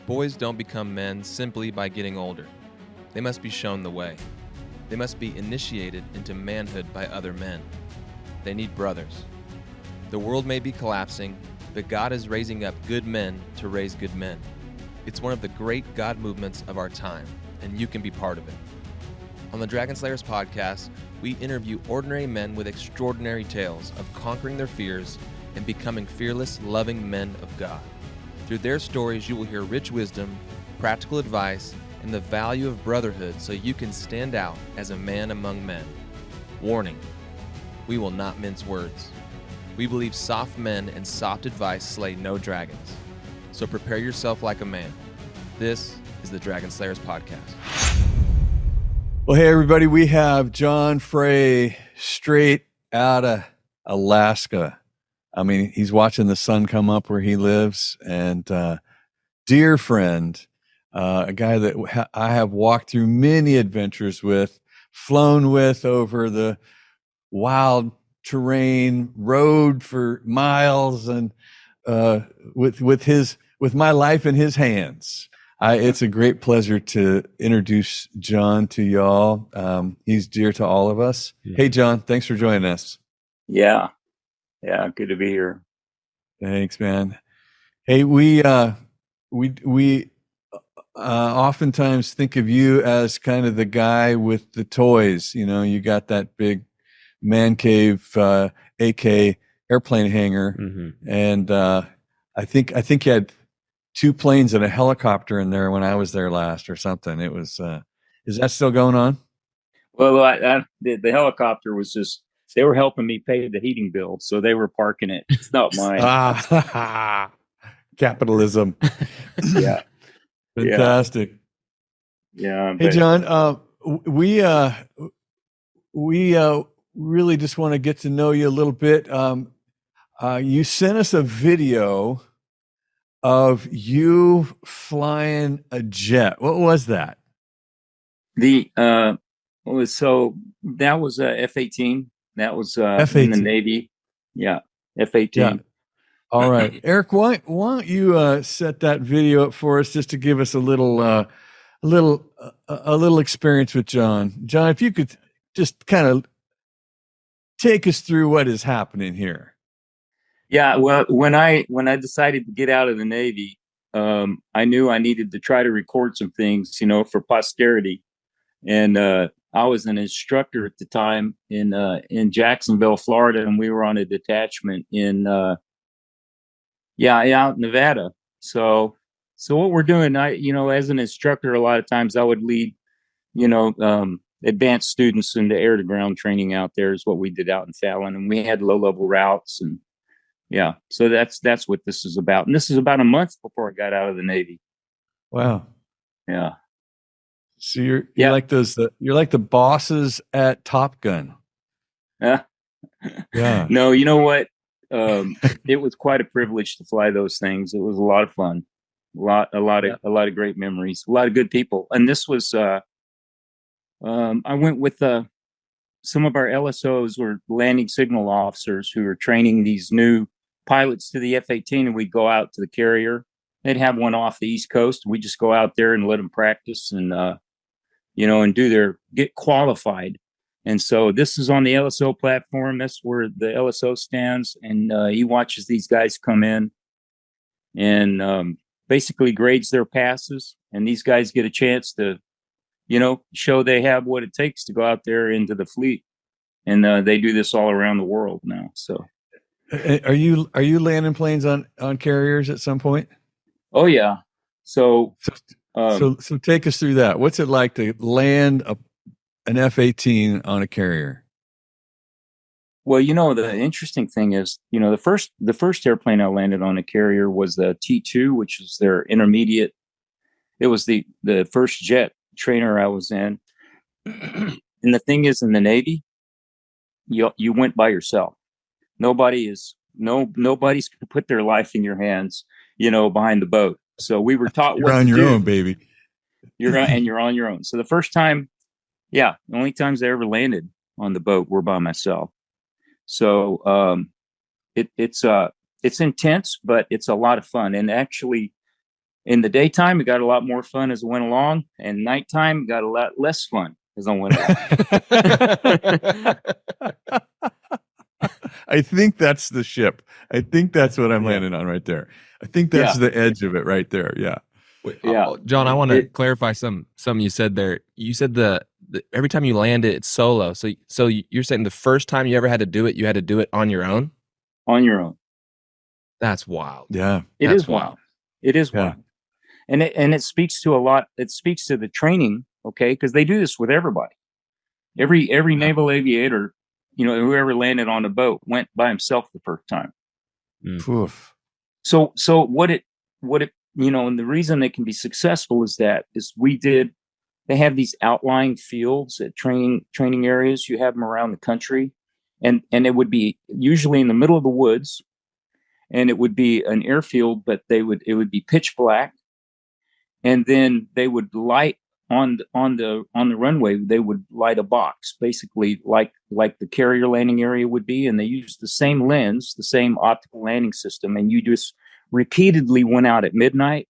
Boys don't become men simply by getting older. They must be shown the way. They must be initiated into manhood by other men. They need brothers. The world may be collapsing, but God is raising up good men to raise good men. It's one of the great God movements of our time, and you can be part of it. On the Dragon Slayers podcast, we interview ordinary men with extraordinary tales of conquering their fears and becoming fearless, loving men of God. Through their stories, you will hear rich wisdom, practical advice, and the value of brotherhood so you can stand out as a man among men. Warning, we will not mince words. We believe soft men and soft advice slay no dragons. So prepare yourself like a man. This is the Dragon Slayers podcast. Well, hey, everybody, we have Jon Fray straight out of Alaska. I mean, he's watching the sun come up where he lives, and dear friend, a guy that I have walked through many adventures with, flown with over the wild terrain, rode for miles, and with my life in his hands. It's a great pleasure to introduce Jon to y'all. He's dear to all of us. Yeah. Hey, Jon, thanks for joining us. Yeah, good to be here. Thanks, man. Hey, we oftentimes think of you as kind of the guy with the toys. You know, you got that big man cave, AK airplane hangar, and I think you had 2 planes and a helicopter in there when I was there last, or something. It was. Is that still going on? Well, the helicopter was just. They were helping me pay the heating bill, so they were parking it. It's not mine. Capitalism. Yeah. Fantastic. Yeah. Hey, Jon, we really just want to get to know you a little bit. You sent us a video of you flying a jet. What was that? That was a F-18. That was F-18. In the Navy. Yeah, F-18. Yeah. All right, Eric, why don't you set that video up for us just to give us a little experience with Jon. Jon, if you could just kind of take us through what is happening here. Yeah, well, when I decided to get out of the Navy, I knew I needed to try to record some things, for posterity. And I was an instructor at the time in Jacksonville, Florida, and we were on a detachment out in Nevada. So what we're doing, as an instructor, a lot of times I would lead, advanced students into air-to-ground training out there is what we did out in Fallon, and we had low-level routes, and so that's what this is about. And this is about a month before I got out of the Navy. Wow. Yeah. So you're like you're like the bosses at Top Gun. Yeah. No, you know what? It was quite a privilege to fly those things. It was a lot of fun, a lot of great memories, a lot of good people. And this was, I went with some of our LSOs or landing signal officers who were training these new pilots to the F-18, and we'd go out to the carrier. They'd have one off the East Coast. We just go out there and let them practice and, and get qualified. And so this is on the LSO platform. That's where the LSO stands. And he watches these guys come in and basically grades their passes. And these guys get a chance to, show they have what it takes to go out there into the fleet. And they do this all around the world now. So are you landing planes on carriers at some point? Oh, yeah. So take us through that. What's it like to land an F-18 on a carrier? Well, the interesting thing is, the first airplane I landed on a carrier was the T-2, which was their intermediate. It was the first jet trainer I was in. And the thing is, in the Navy, you went by yourself. Nobody's going to put their life in your hands, behind the boat. So we were taught you're on your own, baby. You're on your own. So the first time, the only times I ever landed on the boat were by myself. So it's intense, but it's a lot of fun. And actually, In the daytime, it got a lot more fun as it went along, and nighttime got a lot less fun as I went along. I think that's the ship. I think that's what I'm landing on right there. I think that's the edge of it right there. Yeah. Wait, John, I want to clarify something you said there. You said the every time you land it, it's solo. So you're saying the first time you ever had to do it, you had to do it on your own? On your own. That's wild. Yeah. It is wild. It is wild. And it speaks to a lot. It speaks to the training, okay? Because they do this with everybody. Every naval aviator, whoever landed on a boat went by himself the first time. Oof. So what it and the reason they can be successful is they have these outlying fields at training areas. You have them around the country, and it would be usually in the middle of the woods, and it would be an airfield, but it would be pitch black, and then they would light on the runway. They would light a box, basically like the carrier landing area would be, and they used the same lens, the same optical landing system, and you just repeatedly went out at midnight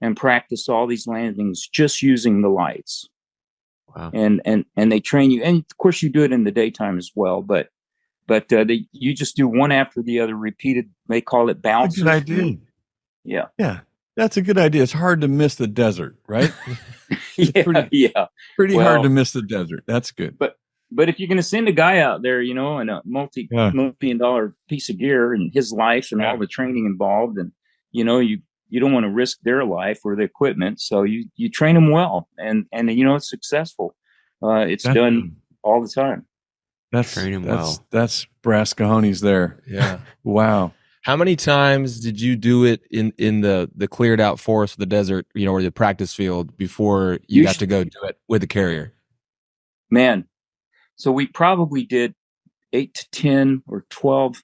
and practiced all these landings just using the lights. Wow. And they train you, and of course you do it in the daytime as well, but you just do one after the other, repeated. They call it bounces. That's a good idea. Yeah, that's a good idea. It's hard to miss the desert, right? Pretty hard to miss the desert. That's good. But if you're going to send a guy out there, in a multi-million-dollar piece of gear and his life and all the training involved, and you don't want to risk their life or the equipment, so you train them well, and it's successful. It's done all the time. That's training well. That's brass cojones there. Yeah. Wow. How many times did you do it in the cleared out forest of the desert, or the practice field before you got to go do it with the carrier? Man. So we probably did 8 to 10 or 12,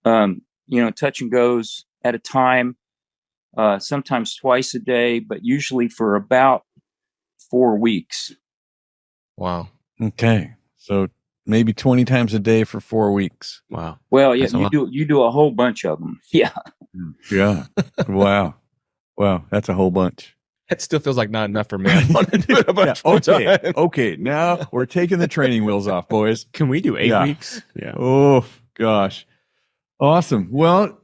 touch and goes at a time, sometimes twice a day, but usually for about 4 weeks. Wow. Okay. So maybe 20 times a day for 4 weeks. Wow. Well, yeah, you do a whole bunch of them. Yeah. Yeah. Wow. That's a whole bunch. That still feels like not enough for me. I want to do it a bunch more time. Okay. Now we're taking the training wheels off, boys. Can we do 8 weeks? Yeah. Oh, gosh. Awesome. Well,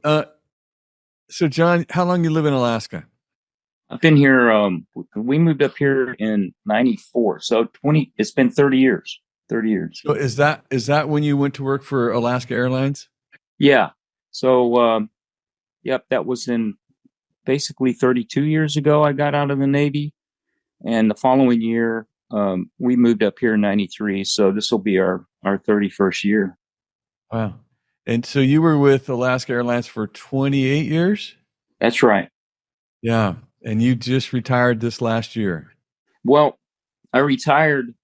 so John, how long you live in Alaska? I've been here. We moved up here in '94. So it's been 30 years. 30 years. So is that when you went to work for Alaska Airlines? Yeah. So, that was in basically 32 years ago. I got out of the Navy, and the following year, we moved up here in '93. So this will be our 31st year. Wow. And so you were with Alaska Airlines for 28 years? That's right. Yeah. And you just retired this last year. Well, I retired.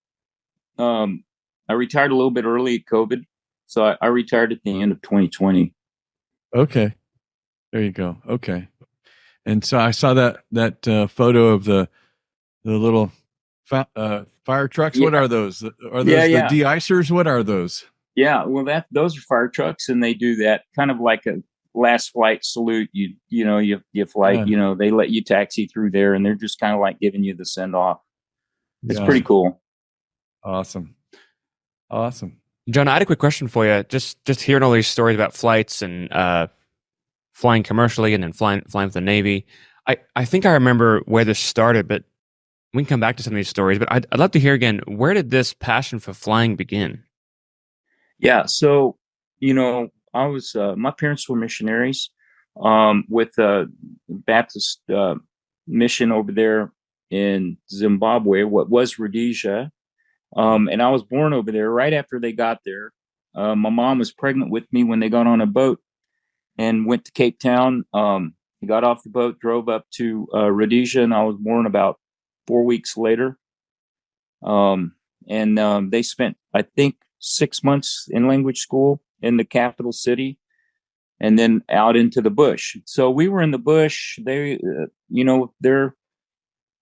I retired a little bit early at COVID. So I retired at the end of 2020. Okay. There you go. Okay. And so I saw that photo of the little fire trucks. Yeah. What are those? Are those the de-icers? What are those? Yeah, well, those are fire trucks, and they do that kind of like a last flight salute. You flight. They let you taxi through there, and they're just kind of like giving you the send off. It's pretty cool. Awesome. John, I had a quick question for you. Just hearing all these stories about flights and flying commercially and then flying with the Navy. I think I remember where this started, but we can come back to some of these stories. But I'd love to hear again, where did this passion for flying begin? Yeah, so I was my parents were missionaries with a Baptist mission over there in Zimbabwe, what was Rhodesia, and I was born over there. Right after they got there, my mom was pregnant with me when they got on a boat and went to Cape Town. Got off the boat, drove up to Rhodesia, and I was born about 4 weeks later. They spent, I think, 6 months in language school in the capital city, and then out into the bush. So we were in the bush. They're,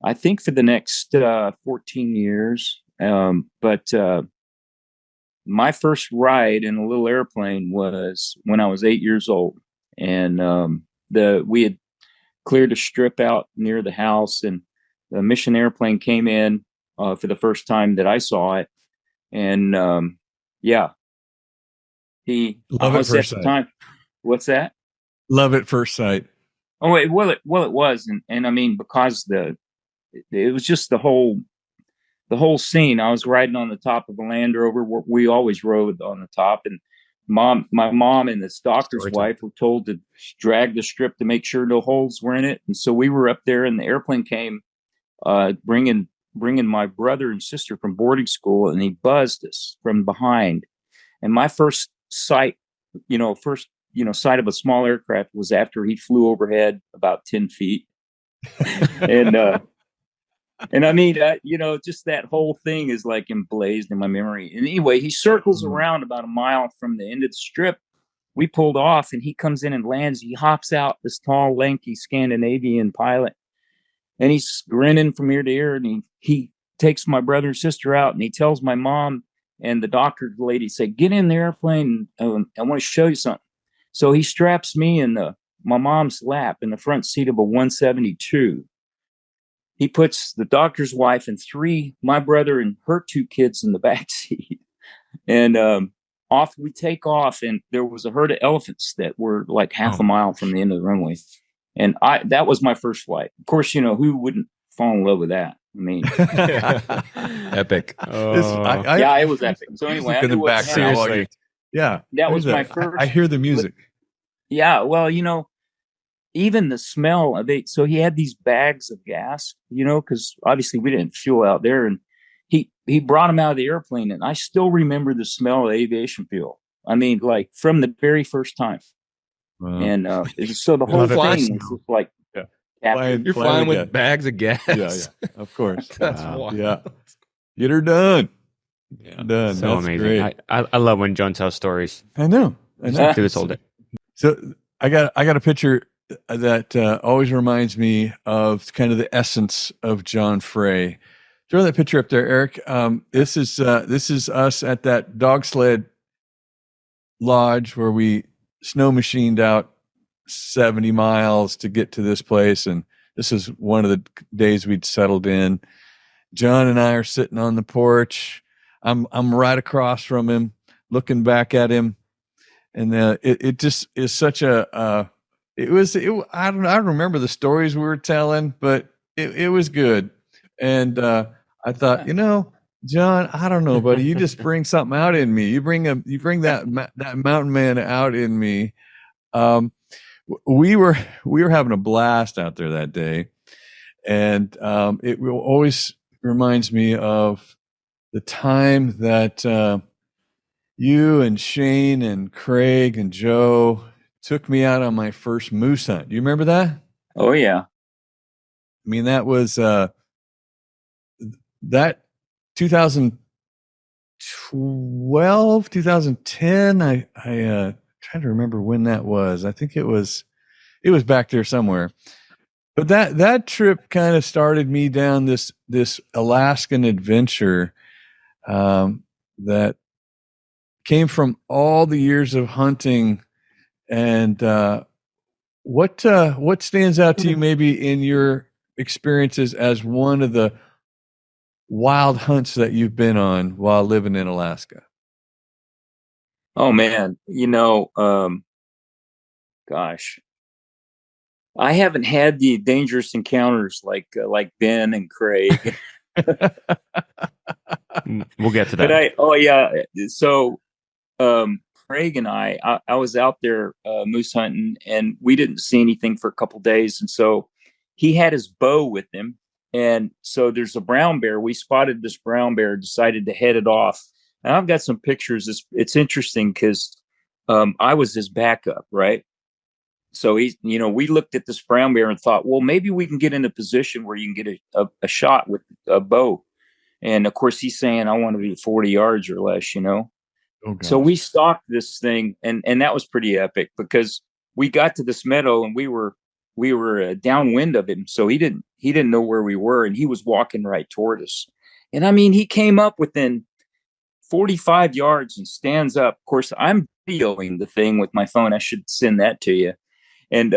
I think, for the next 14 years. But my first ride in a little airplane was when I was 8 years old, and we had cleared a strip out near the house, and the mission airplane came in for the first time that I saw it. And yeah, I Love at was at first the sight. time. What's that? Love at first sight. Oh, it was, and I mean, because it was just the whole scene. I was riding on the top of a Land Rover. We always rode on the top, and my mom and this doctor's wife were told to drag the strip to make sure no holes were in it. And so we were up there, and the airplane came, bringing my brother and sister from boarding school, and he buzzed us from behind. And my first sight, sight of a small aircraft was after he flew overhead about 10 feet. And I mean, just that whole thing is like emblazoned in my memory. And anyway, he circles around about a mile from the end of the strip. We pulled off, and he comes in and lands. He hops out, this tall, lanky Scandinavian pilot, and he's grinning from ear to ear. And he takes my brother and sister out, and he tells my mom and the doctor lady, say, "Get in the airplane. I want to show you something." So he straps me in my mom's lap in the front seat of a 172. He puts the doctor's wife and my brother and her 2 kids in the back seat. And off we take off, and there was a herd of elephants that were like half a mile from the end of the runway. And that was my first flight. Of course, who wouldn't fall in love with that? I mean, epic. Yeah, it was epic. So anyway, I knew what seriously. Yeah, that was my first. I hear the music. Yeah, well, even the smell of it. So he had these bags of gas, because obviously we didn't fuel out there, and he brought them out of the airplane, and I still remember the smell of aviation fuel. I mean, like from the very first time. Wow. And so the whole thing was just like, you're flying with bags of gas. Yeah, of course. That's wild. Yeah, get her done. Yeah, done. So That's amazing. Great. I love when Jon tells stories. I know. Do this all day. So I got a picture that always reminds me of kind of the essence of Jon Fray. Throw that picture up there, Eric. This is us at that dog sled lodge where we snow machined out 70 miles to get to this place, and this is one of the days we'd settled in. John and I are sitting on the porch. I'm right across from him, looking back at him, and it just is such a. I don't remember the stories we were telling, but it was good. And I thought, John, I don't know, buddy, you just bring something out in me. You bring that mountain man out in me. We were having a blast out there that day, and it always reminds me of the time that you and Shane and Craig and Joe took me out on my first moose hunt. Do you remember that? Oh yeah. I mean, that was that 2012, 2010. I trying to remember when that was. I think it was back there somewhere. But that trip kind of started me down this Alaskan adventure that came from all the years of hunting. And what stands out to you maybe in your experiences as one of the wild hunts that you've been on while living in Alaska? Oh man, gosh, I haven't had the dangerous encounters like Ben and Craig. We'll get to that. But so Craig and I was out there moose hunting, and we didn't see anything for a couple days, and so he had his bow with him, and so there's a brown bear. We spotted this brown bear, decided to head it off, and I've got some pictures. It's interesting because I was his backup, right? So we looked at this brown bear and thought, well, maybe we can get in a position where you can get a shot with a bow. And of course, he's saying, I want to be 40 yards or less, Oh, so we stalked this thing, and that was pretty epic because we got to this meadow and we were downwind of him. So he didn't know where we were, and he was walking right toward us. And I mean, he came up within 45 yards and stands up. Of course, I'm videoing the thing with my phone. I should send that to you. And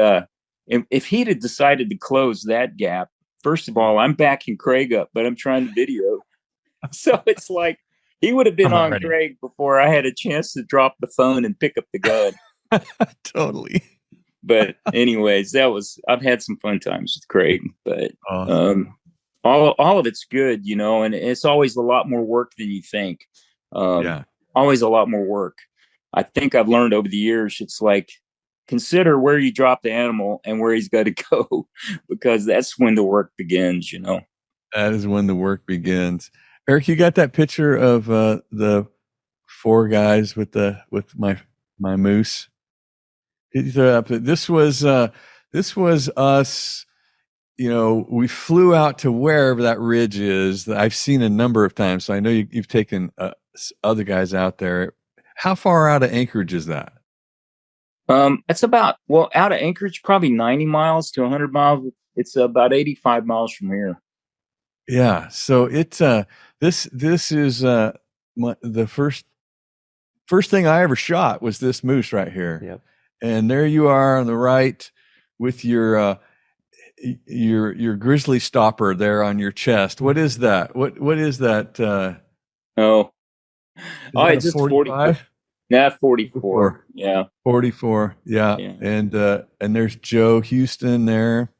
if he'd have decided to close that gap, first of all, I'm backing Craig up, but I'm trying to video. So it's like he would have been on ready. Craig before I had a chance to drop the phone and pick up the gun. Totally. But anyways, I've had some fun times with Craig, but awesome. All of it's good, and it's always a lot more work than you think. Always a lot more work. I think I've learned over the years, it's like, consider where you drop the animal and where he's got to go, because that's when the work begins, That is when the work begins. Eric, you got that picture of the 4 guys with my moose? Did you throw it up? This was us. We flew out to wherever that ridge is. I've seen a number of times, so I know you've taken other guys out there. How far out of Anchorage is that? It's out of Anchorage, probably 90 miles to 100 miles. It's about 85 miles from here. Yeah. So it's this is the first thing I ever shot was this moose right here. Yep. And there you are on the right with your grizzly stopper there on your chest. What is that? What is that? It's just 45. Yeah, 44. Yeah. 44. Yeah. And there's Joe Houston there,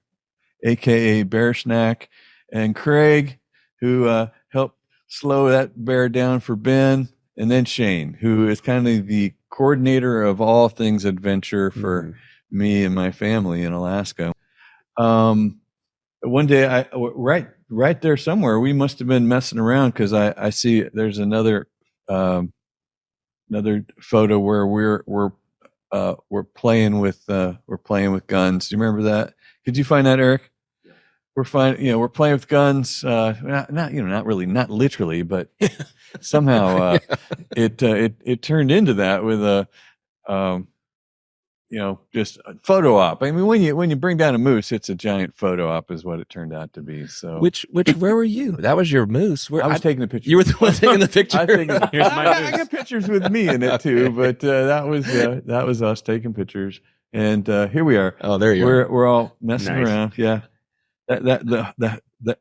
aka Bear Snack, and Craig, who helped slow that bear down for Ben, and then Shane, who is kind of the coordinator of all things adventure for me and my family in Alaska. One day, right there somewhere, we must have been messing around, because I see there's another photo where we're playing with guns. Do you remember that? Could you find that, Eric? We're playing with guns. Not literally, but somehow it turned into that with a just a photo op. I mean, when you bring down a moose, it's a giant photo op, is what it turned out to be. So, where were you? That was your moose. I was taking the picture. You were the one taking the picture. Here's my moose. I got pictures with me in it too, but that was us taking pictures. And here we are. Oh, there you are. We're all messing around. Yeah.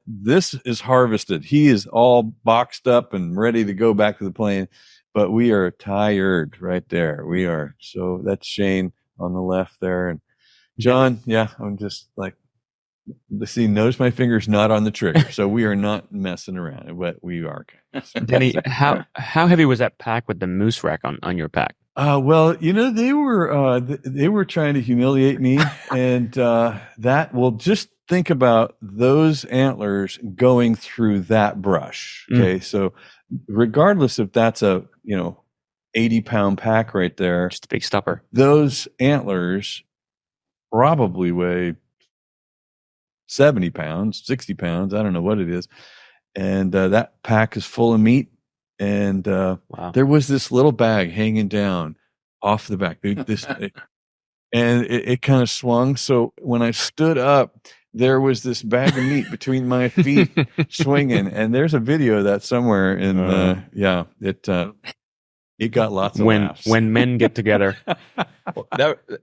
This is harvested. He is all boxed up and ready to go back to the plane, but we are tired right there. We are. So that's Shane on the left there, and John. Yeah, I'm just like, notice my finger's not on the trigger, so we are not messing around, but we are. Denny, how heavy was that pack with the moose rack on your pack? Well, they were trying to humiliate me, and just think about those antlers going through that brush. Okay, so regardless if that's a 80-pound pack right there, just a big stopper, those antlers probably weigh 70 pounds, 60 pounds. I don't know what it is, and that pack is full of meat. And there was this little bag hanging down off the back. And it kind of swung. So when I stood up, there was this bag of meat between my feet swinging. And there's a video of that somewhere. And it got lots of laughs. When men get together.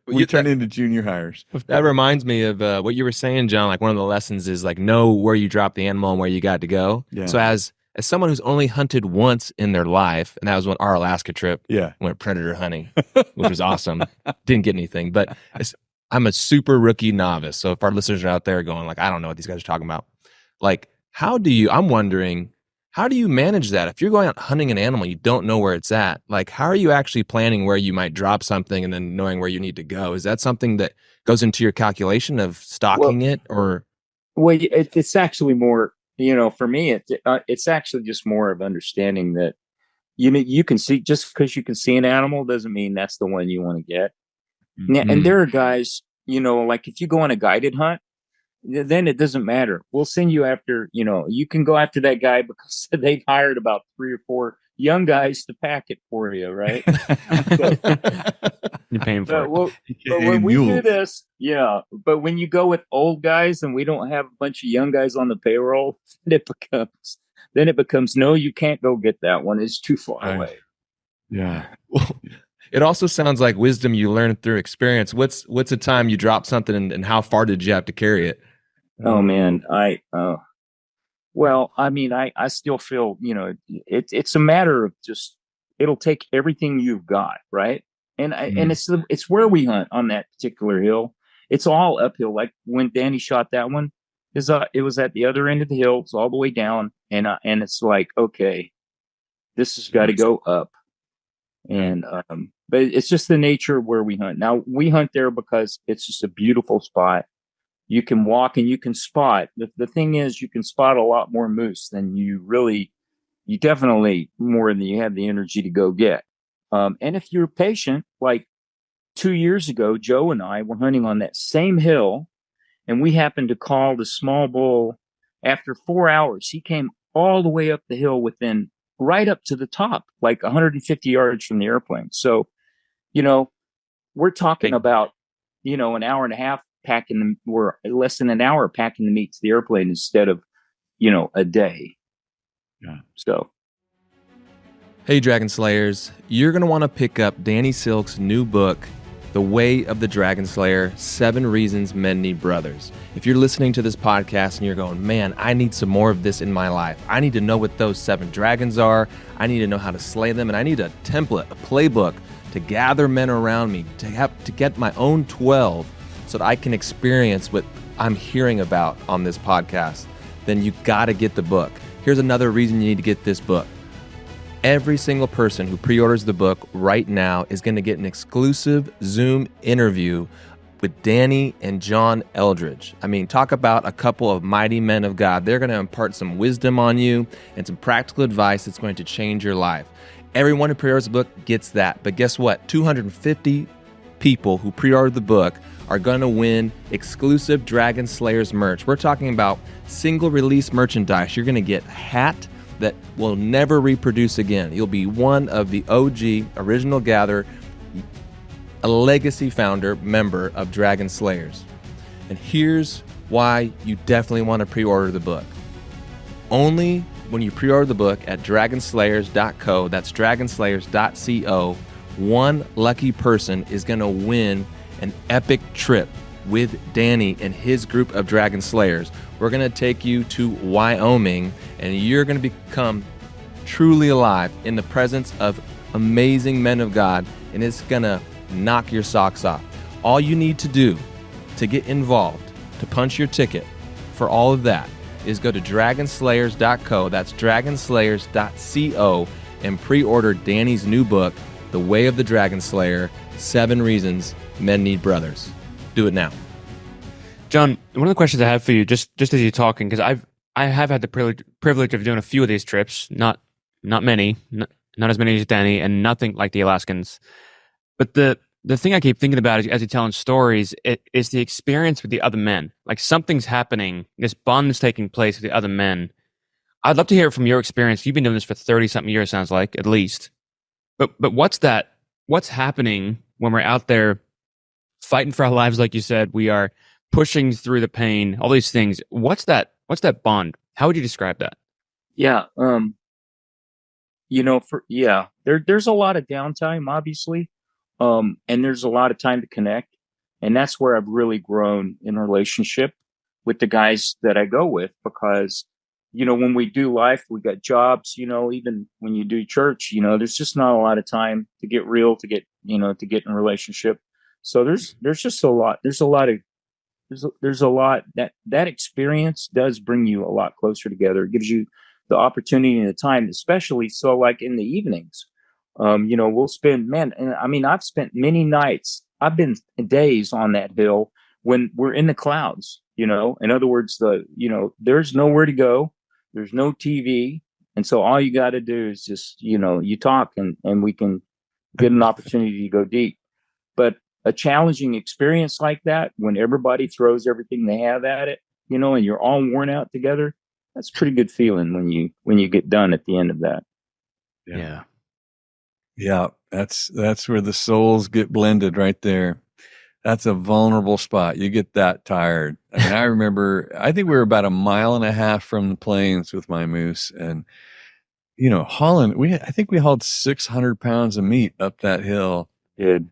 We turn into junior hires. That reminds me of what you were saying, John. Like, one of the lessons is like, know where you drop the animal and where you got to go. Yeah. So as someone who's only hunted once in their life, and that was our Alaska trip, went predator hunting, which was awesome. Didn't get anything, but I'm a super rookie novice. So if our listeners are out there going like, I don't know what these guys are talking about, like, I'm wondering, how do you manage that? If you're going out hunting an animal, you don't know where it's at. Like, how are you actually planning where you might drop something and then knowing where you need to go? Is that something that goes into your calculation of stalking it, or? Well, it's actually more, for me, it's actually just more of understanding that, you can see, just because you can see an animal doesn't mean that's the one you want to get. Mm-hmm. And there are guys, like if you go on a guided hunt, then it doesn't matter. We'll send you after, you can go after that guy because they've hired about 3 or 4 young guys to pack it for you, right? You're paying for it. But when we do this, but when you go with old guys and we don't have a bunch of young guys on the payroll, then it becomes no, you can't go get that one. It's too far away. Yeah. It also sounds like wisdom you learned through experience. What's a time you dropped something and how far did you have to carry it? Oh man, well, I mean, I still feel, it's a matter of just, it'll take everything you've got, right? And it's where we hunt on that particular hill. It's all uphill. Like when Danny shot that one, it was at the other end of the hill. It's all the way down, and it's like, okay, this has got to go up. And but it's just the nature of where we hunt. Now we hunt there because it's just a beautiful spot. You can walk and you can spot. The thing is, you can spot a lot more moose than you definitely more than you have the energy to go get. And if you're patient, like 2 years ago, Joe and I were hunting on that same hill, and we happened to call the small bull after 4 hours. He came all the way up the hill right up to the top, like 150 yards from the airplane. So, we're talking about, an hour and a half we're less than an hour packing the meat to the airplane instead of, a day. Yeah. So. Hey, Dragon Slayers, you're going to want to pick up Danny Silk's new book, The Way of the Dragon Slayer, 7 Reasons Men Need Brothers. If you're listening to this podcast and you're going, man, I need some more of this in my life. I need to know what those 7 dragons are. I need to know how to slay them. And I need a template, a playbook to gather men around me, to get my own 12 so that I can experience what I'm hearing about on this podcast. Then you got to get the book. Here's another reason you need to get this book. Every single person who pre-orders the book right now is going to get an exclusive Zoom interview with Danny and John Eldridge. I mean, talk about a couple of mighty men of God. They're going to impart some wisdom on you and some practical advice that's going to change your life. Everyone who pre-orders the book gets that. But guess what? 250 people who pre-ordered the book are going to win exclusive Dragon Slayers merch. We're talking about single release merchandise. You're going to get a hat that will never reproduce again. You'll be one of the OG original gatherer, a legacy founder member of Dragon Slayers. And here's why you definitely want to pre-order the book. Only when you pre-order the book at dragonslayers.co, that's dragonslayers.co, one lucky person is going to win an epic trip with Danny and his group of Dragon Slayers. We're going to take you to Wyoming, and you're going to become truly alive in the presence of amazing men of God, and it's going to knock your socks off. All you need to do to get involved, to punch your ticket for all of that, is go to dragonslayers.co, that's dragonslayers.co, and pre-order Danny's new book, The Way of the Dragon Slayer, 7 Reasons Men Need Brothers. Do it now. John, one of the questions I have for you, just as you're talking, because I have had the privilege of doing a few of these trips, not many, not as many as Danny, and nothing like the Alaskans. But the thing I keep thinking about as you're telling stories is the experience with the other men. Like something's happening, this bond is taking place with the other men. I'd love to hear from your experience. You've been doing this for 30-something years, sounds like, at least. But what's happening when we're out there fighting for our lives, like you said? We are pushing through the pain, all these things. What's that bond? How would you describe that? Yeah. There's a lot of downtime, obviously. And there's a lot of time to connect. And that's where I've really grown in relationship with the guys that I go with, because, when we do life, we got jobs, even when you do church, there's just not a lot of time to get real, to get in relationship. So there's just a lot. There's a lot that experience does bring you a lot closer together. It gives you the opportunity and the time, especially so like in the evenings. We'll spend, I've spent many nights, I've been days on that hill when we're in the clouds, in other words, there's nowhere to go. There's no TV. And so all you got to do is just, you talk and we can get an opportunity to go deep. But a challenging experience like that, when everybody throws everything they have at it, and you're all worn out together, that's a pretty good feeling when you get done at the end of that. Yeah. Yeah, that's where the souls get blended right there. That's a vulnerable spot. You get that tired. I remember, I think we were about 1.5 miles from the plains with my moose, and hauling. I think we hauled 600 pounds of meat up that hill, Did.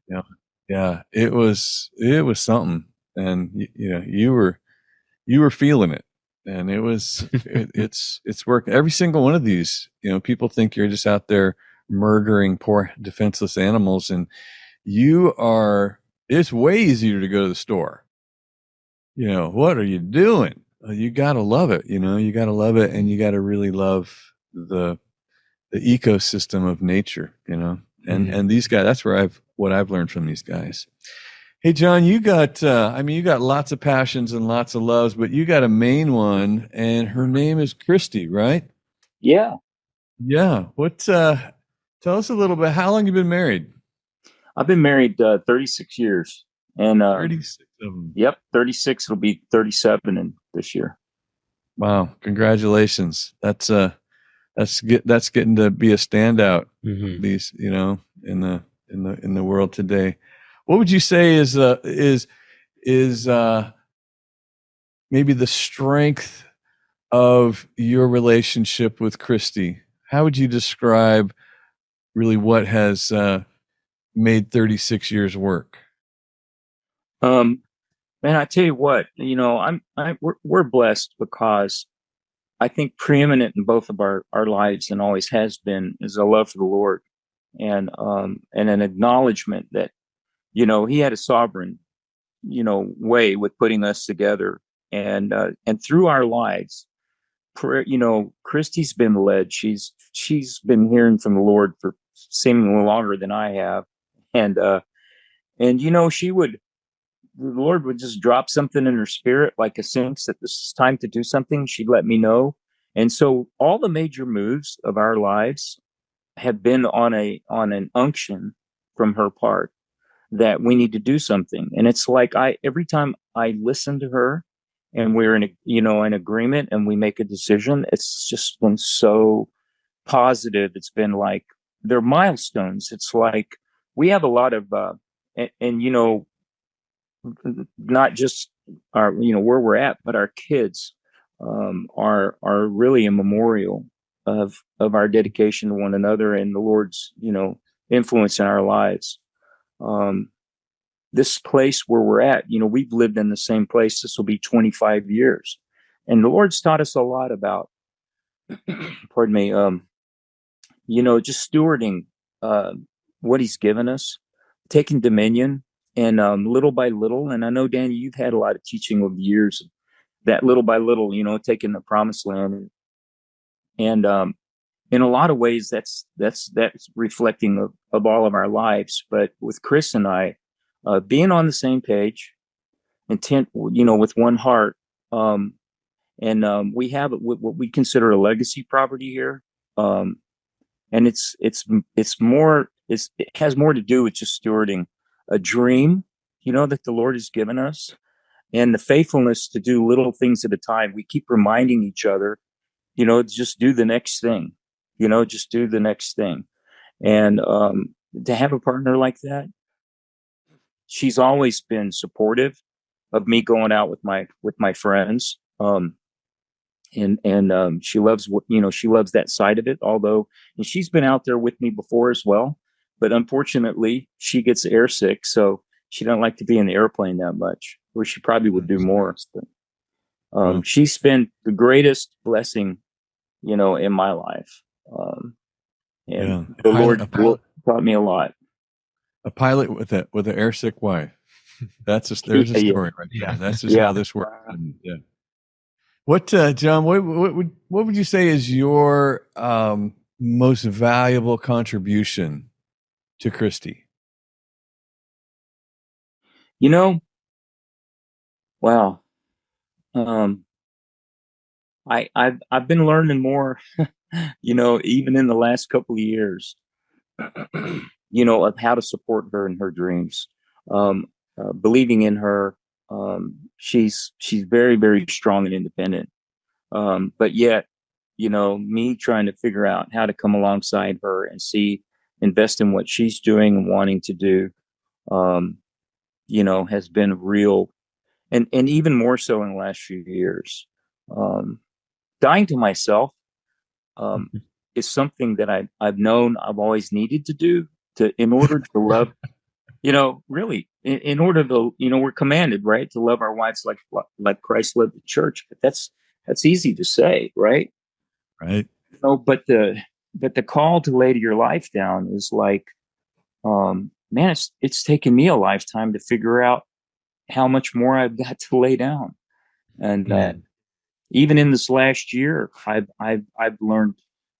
Yeah. It was something. And you were feeling it. And it's work. Every single one of these, people think you're just out there murdering poor defenseless animals, and it's way easier to go to the store. What are you doing? You got to love it. You got to love it, and you got to really love the ecosystem of nature, and these guys, that's what I've learned from these guys. Hey, Jon, you got lots of passions and lots of loves, but you got a main one, and her name is Christie, right? Yeah. Yeah. Tell us a little bit. How long you been married? I've been married 36 years. And 36 of them. Yep, 36. It'll be 37 in this year. Wow. Congratulations. That's getting to be a standout. These, in the world today. What would you say is maybe the strength of your relationship with Christie? How would you describe really what has made 36 years work? Man, I tell you what, we're blessed, because I think preeminent in both of our lives, and always has been, is a love for the Lord, and an acknowledgement that, he had a sovereign, way with putting us together, and through our lives, Christie's been led. She's been hearing from the Lord for seemingly longer than I have, and the Lord would just drop something in her spirit, like a sense that this is time to do something. She'd let me know. And so all the major moves of our lives have been on an unction from her part that we need to do something. And it's like every time I listen to her and we're in agreement and we make a decision, it's just been so positive. It's been like, they're milestones. It's like we have a lot of not just our where we're at, but our kids are really a memorial of our dedication to one another and the Lord's influence in our lives. This place where we're at, we've lived in the same place. This will be 25 years, and the Lord's taught us a lot about pardon me, just stewarding what He's given us, taking dominion, and little by little. And I know, Danny, you've had a lot of teaching over the years, that little by little, taking the promised land, and in a lot of ways, that's reflecting of all of our lives. But with Chris and I, being on the same page, intent, with one heart, and we have what we consider a legacy property here, and it has more to do with just stewarding a dream, that the Lord has given us, and the faithfulness to do little things at a time. We keep reminding each other, just do the next thing, just do the next thing. And to have a partner like that, she's always been supportive of me going out with my friends. And she loves she loves that side of it. Although, and she's been out there with me before as well, but unfortunately she gets airsick, so she doesn't like to be in the airplane that much, where she probably would do more. But she's been the greatest blessing, in my life. And the Lord taught me a lot. A pilot with an airsick wife. There's a story right there. That's just how this works. Yeah. What, Jon? What would you say is your most valuable contribution to Christie? Wow. I've been learning more, even in the last couple of years, of how to support her in her dreams, believing in her. She's very, very strong and independent. But yet, me trying to figure out how to come alongside her and invest in what she's doing and wanting to do, has been real, and even more so in the last few years. Dying to myself is something that I've known I've always needed to do in order to love really, in order to, we're commanded, right, to love our wives like Christ loved the church. But that's easy to say, right? Right. But the call to lay your life down is like, man, it's taken me a lifetime to figure out how much more I've got to lay down, and even in this last year, I've learned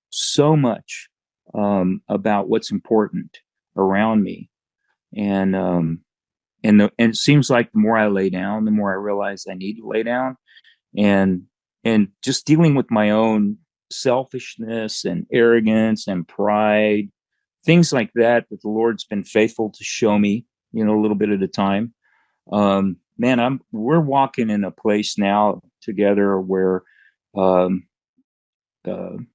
so much about what's important around me, and and it seems like the more I lay down, the more I realize I need to lay down, and just dealing with my own selfishness and arrogance and pride, things like that the Lord's been faithful to show me, a little bit at a time. Man, we're walking in a place now together where, um, the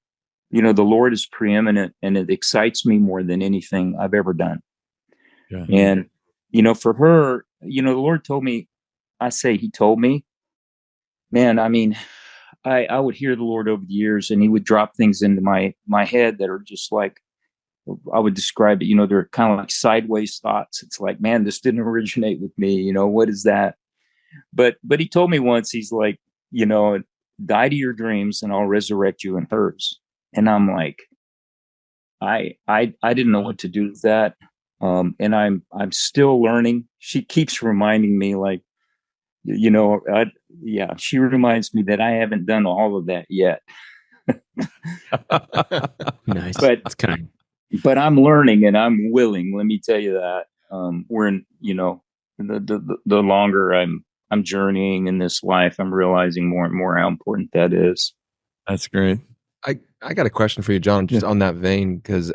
Lord is preeminent, and it excites me more than anything I've ever done. Yeah. And, for her, the Lord told me, he told me, man, I mean, I would hear the Lord over the years, and he would drop things into my head that are just like, I would describe it, they're kind of like sideways thoughts. It's like, man, this didn't originate with me. What is that? But he told me once, he's like, die to your dreams and I'll resurrect you in hers. And I'm like, I didn't know what to do with that. And I'm still learning. She keeps reminding me, like, she reminds me that I haven't done all of that yet. Nice. But I'm learning and I'm willing. Let me tell you that. We're in, the longer I'm journeying in this life, I'm realizing more and more how important that is. That's great. I got a question for you, Jon, just on that vein, because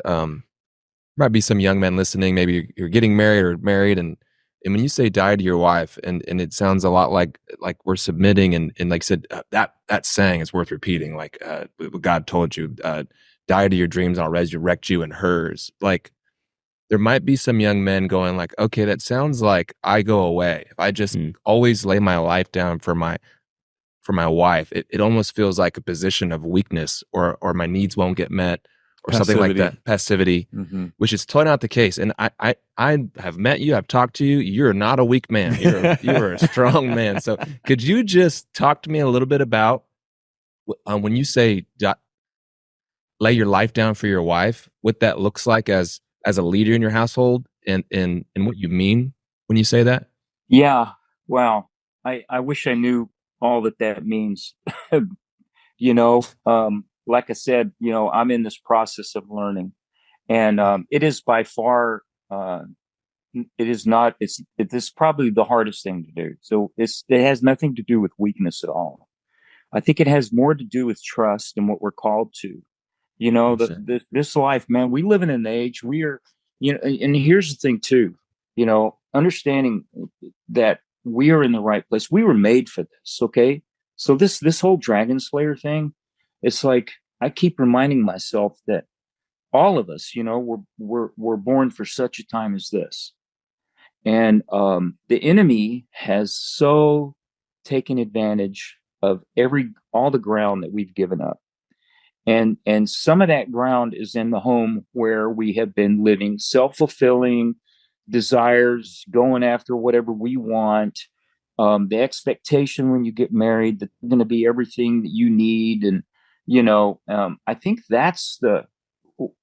might be some young men listening. Maybe you're getting married, and when you say die to your wife, and it sounds a lot like we're submitting, and like I said, that saying is worth repeating. Like what God told you, die to your dreams, and I'll resurrect you in hers. Like, there might be some young men going like, okay, that sounds like I go away if I just always lay my life down for my wife. It almost feels like a position of weakness, or my needs won't get met, or something like that. Passivity, which is totally not the case. And I have met you, I've talked to you. You're not a weak man. You're a strong man. So could you just talk to me a little bit about when you say lay your life down for your wife, what that looks like as a leader in your household, and what you mean when you say that? Yeah. Wow. I wish I knew all that means. Like I said, I'm in this process of learning, and it is by far, it is probably the hardest thing to do. So it has nothing to do with weakness at all. I think it has more to do with trust and what we're called to. This life, man, we live in an age, we are, and here's the thing too, understanding that we are in the right place. We were made for this. Okay. So this whole Dragon Slayer thing, it's like, I keep reminding myself that all of us, we're born for such a time as this. And the enemy has so taken advantage of all the ground that we've given up. And some of that ground is in the home where we have been living self-fulfilling desires, going after whatever we want. The expectation when you get married that they're going to be everything that you need. And, I think that's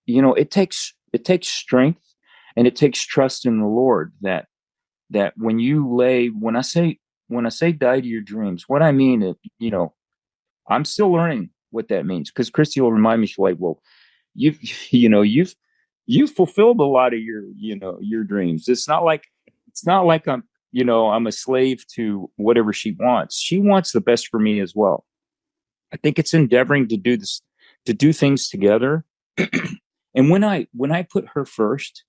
it takes strength, and it takes trust in the Lord that when I say die to your dreams, what I mean is, I'm still learning what that means, because Christie will remind me, she's like, well, you've fulfilled a lot of your dreams. It's not like I'm a slave to whatever she wants. She wants the best for me as well. I think it's endeavoring to do things together. And when I put her first,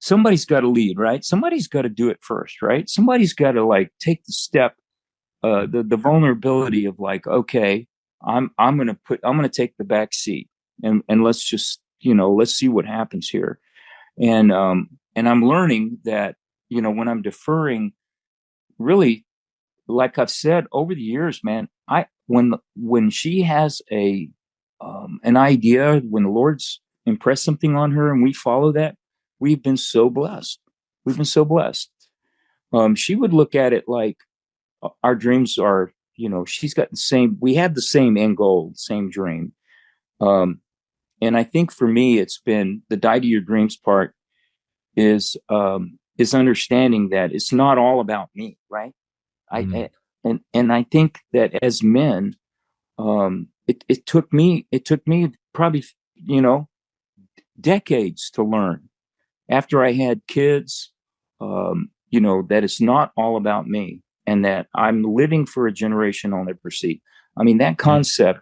somebody's got to lead, right? Somebody's got to do it first, right? Somebody's got to like take the step, the vulnerability of like, okay, I'm going to take the back seat, and let's just, let's see what happens here. And I'm learning that, when I'm deferring, really, like I've said over the years, man, when she has an idea, when the Lord's impressed something on her and we follow that, we've been so blessed. We've been so blessed. She would look at it like our dreams are, she's got we have the same end goal, same dream. And I think for me, it's been the die to your dreams part is understanding that it's not all about me, right? And I think that as men, it took me probably, decades to learn after I had kids, that it's not all about me and that I'm living for a generation I'll never see. I mean, that concept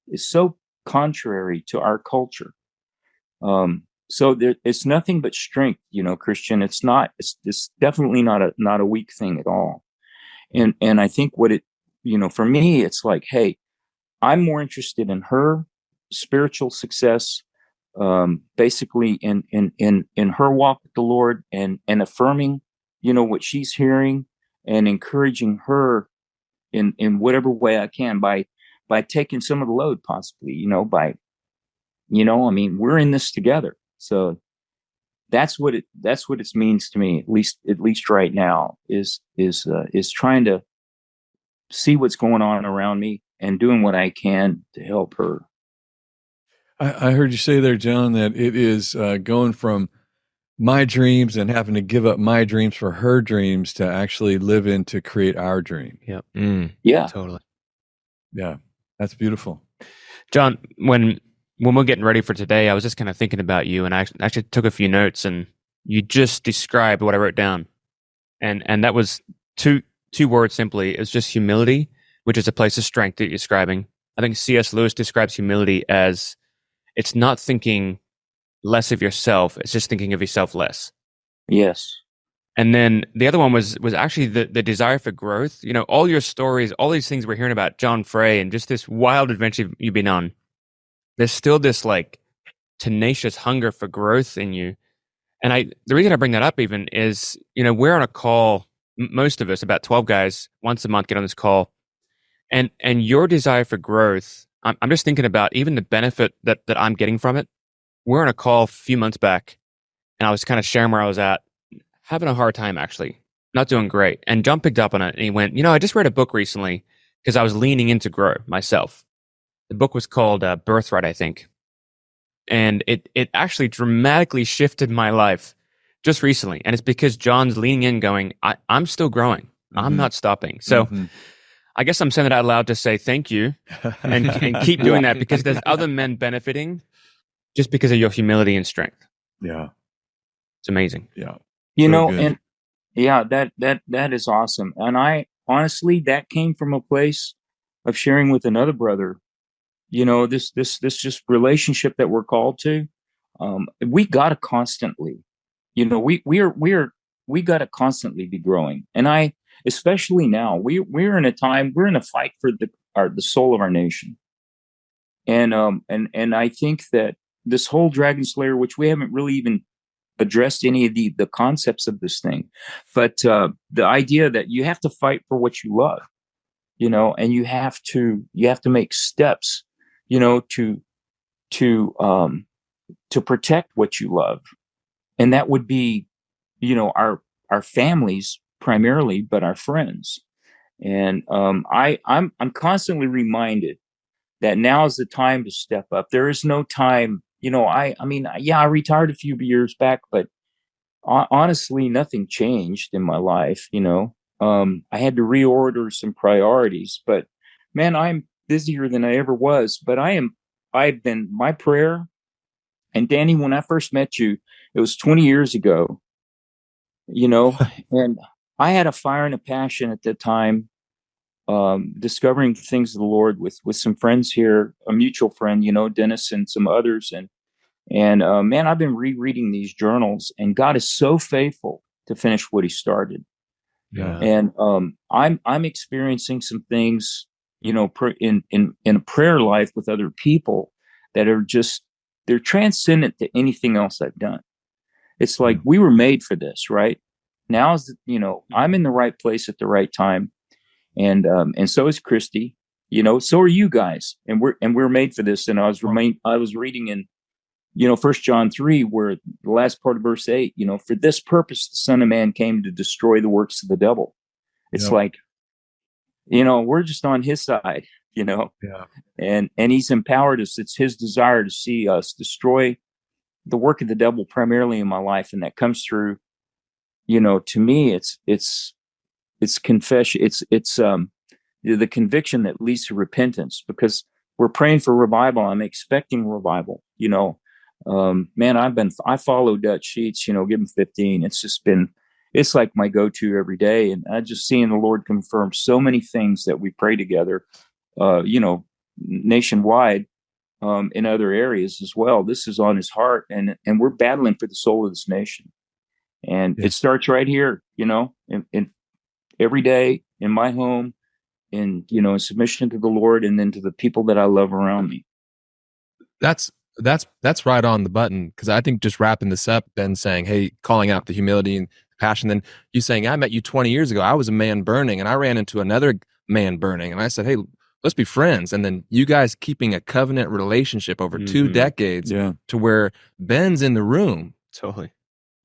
is so contrary to our culture. So it's nothing but strength, Christian. It's definitely not a weak thing at all. And I think what it, for me, it's like, hey, I'm more interested in her spiritual success, basically in her walk with the Lord and affirming, what she's hearing and encouraging her in whatever way I can by taking some of the load, possibly, I mean, we're in this together. So that's what it means to me, at least right now, is trying to see what's going on around me and doing what I can to help her. I heard you say there, Jon, that it is going from my dreams and having to give up my dreams for her dreams to actually live in to create our dream. Yep. Yeah, totally. Yeah, that's beautiful. Jon, when we're getting ready for today, I was just kind of thinking about you, and I actually took a few notes, and you just described what I wrote down, and that was two words simply. It's just humility, which is a place of strength that you're describing. I think C.S. Lewis describes humility as it's not thinking less of yourself; it's just thinking of yourself less. Yes. And then the other one was actually the desire for growth. All your stories, all these things we're hearing about Jon Fray, and just this wild adventure you've been on. There's still this like tenacious hunger for growth in you. And the reason I bring that up even is, we're on a call, most of us, about 12 guys, once a month get on this call. And your desire for growth, I'm just thinking about even the benefit that I'm getting from it. We're on a call a few months back, and I was kind of sharing where I was at, having a hard time actually, not doing great. And Jon picked up on it and he went, I just read a book recently because I was leaning in to grow myself. The book was called Birthright, I think. And it actually dramatically shifted my life just recently. And it's because Jon's leaning in going, I'm still growing. I'm not stopping. So I guess I'm saying it out loud to say thank you and keep doing that, because there's other men benefiting just because of your humility and strength. Yeah. It's amazing. Yeah. And yeah, that is awesome. And I honestly, that came from a place of sharing with another brother, this just relationship that we're called to. We got to constantly, we got to constantly be growing. And especially now, we're in a fight for the soul of our nation. And I think that this whole Dragon Slayer, which we haven't really even addressed any of the concepts of this thing, but the idea that you have to fight for what you love, and you have to make steps, to protect what you love, and that would be, our families primarily, but our friends. And I'm constantly reminded that now is the time to step up. There is no time. I mean, I retired a few years back, but honestly, nothing changed in my life. I had to reorder some priorities, but man, I'm busier than I ever was. But my prayer, and Danny, when I first met you, it was 20 years ago, and I had a fire and a passion at that time, discovering things of the Lord with some friends here, a mutual friend, Dennis, and some others. And man, I've been rereading these journals, and God is so faithful to finish what he started. Yeah. And I'm experiencing some things, in a prayer life with other people that are they're transcendent to anything else I've done. It's like we were made for this, right? Now I'm in the right place at the right time. And so is Christie, so are you guys, and we're made for this. And I was reading in First John 3, where the last part of verse 8, for this purpose, the Son of Man came to destroy the works of the devil. It's like, we're just on his side, Yeah. and he's empowered us. It's his desire to see us destroy the work of the devil primarily in my life. And that comes through, to me, it's confession. It's the conviction that leads to repentance, because we're praying for revival. I'm expecting revival, man, I follow Dutch Sheets, give them 15. It's like my go-to every day. And I just seeing the Lord confirm so many things that we pray together, nationwide, in other areas as well. This is on his heart, and we're battling for the soul of this nation. And it starts right here, in every day in my home, in submission to the Lord, and then to the people that I love around me. That's right on the button, because I think just wrapping this up, Ben saying, hey, calling out the humility and passion, then you saying, I met you 20 years ago, I was a man burning, and I ran into another man burning, and I said, hey, let's be friends. And then you guys keeping a covenant relationship over 2 decades, to where Ben's in the room, totally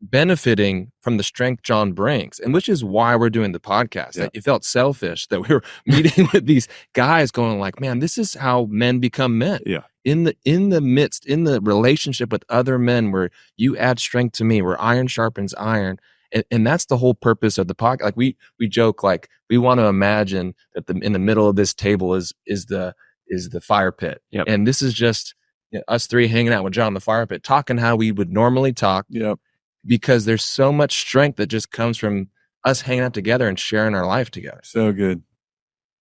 benefiting from the strength Jon brings, and which is why we're doing the podcast. It felt selfish that we were meeting with these guys going like, man, this is how men become men. In the midst, in the relationship with other men, where you add strength to me, where iron sharpens iron. And that's the whole purpose of the podcast. Like we joke, like we want to imagine that in the middle of this table is the fire pit. And this is just us three hanging out with Jon in the fire pit, talking how we would normally talk. Because there's so much strength that just comes from us hanging out together and sharing our life together. So good.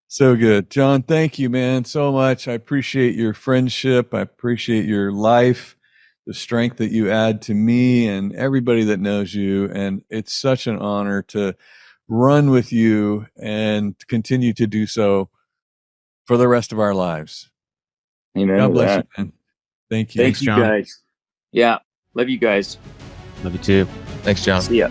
So good. Jon, thank you, man, so much. I appreciate your friendship. I appreciate your life, the strength that you add to me and everybody that knows you. And it's such an honor to run with you and continue to do so for the rest of our lives. Amen. God bless you, man. Thank you. Thanks, you, Jon. Guys. Yeah. Love you guys. Love you too. Thanks, Jon. See ya.